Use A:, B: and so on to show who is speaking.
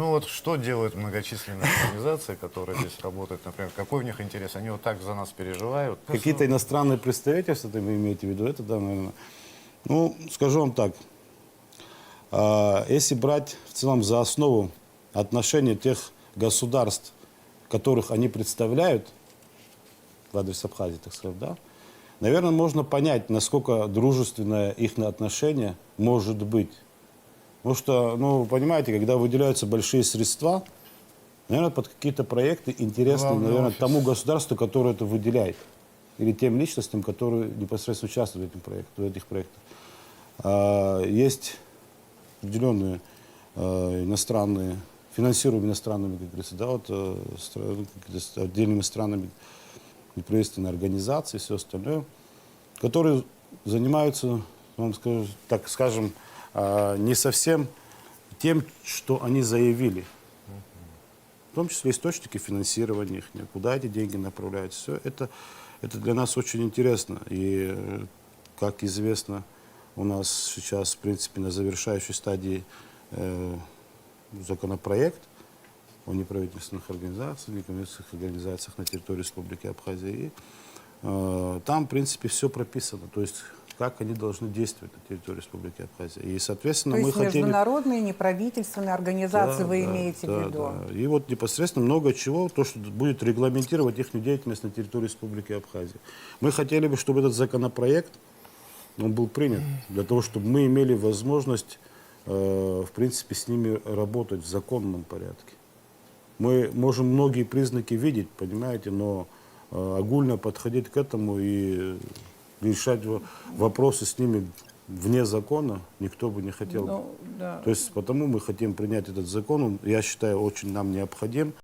A: Ну вот что делают многочисленные организации, которые здесь работают, например, какой у них интерес? Они вот так за нас переживают.
B: Какие-то иностранные представительства, это вы имеете в виду, это да, наверное. Ну, скажу вам так, если брать в целом за основу отношения тех государств, которых они представляют, в адрес Абхазии, так сказать, да, наверное, можно понять, насколько дружественное их отношение может быть. Потому что, ну, понимаете, когда выделяются большие средства, наверное, под какие-то проекты интересны,
A: Главный
B: наверное,
A: офис.
B: тому государству, которое это выделяет. Или тем личностям, которые непосредственно участвуют в этих проектах. Есть определенные иностранные, финансируемые иностранными, как говорится, да, вот, отдельными странами, неправительственные организации и все остальное, которые занимаются, вам скажу, так скажем, не совсем тем, что они заявили. В том числе источники финансирования их, куда эти деньги направляются. Все это для нас очень интересно. И, как известно, у нас сейчас, в принципе, на завершающей стадии законопроект о неправительственных организациях, некоммерческих организациях на территории Республики Абхазия. И, там, в принципе, все прописано. То есть, как они должны действовать на территории Республики Абхазия. И, соответственно,
C: То
B: мы
C: есть
B: хотели...
C: международные неправительственные организации вы имеете в виду?
B: Да. И вот непосредственно много чего, то, что будет регламентировать их деятельность на территории Республики Абхазия. Мы хотели бы, чтобы этот законопроект он был принят, для того, чтобы мы имели возможность, в принципе, с ними работать в законном порядке. Мы можем многие признаки видеть, понимаете, но огульно подходить к этому и решать вопросы с ними вне закона никто бы не хотел.
C: Ну, да.
B: То есть потому мы хотим принять этот закон, он, я считаю, очень нам необходим.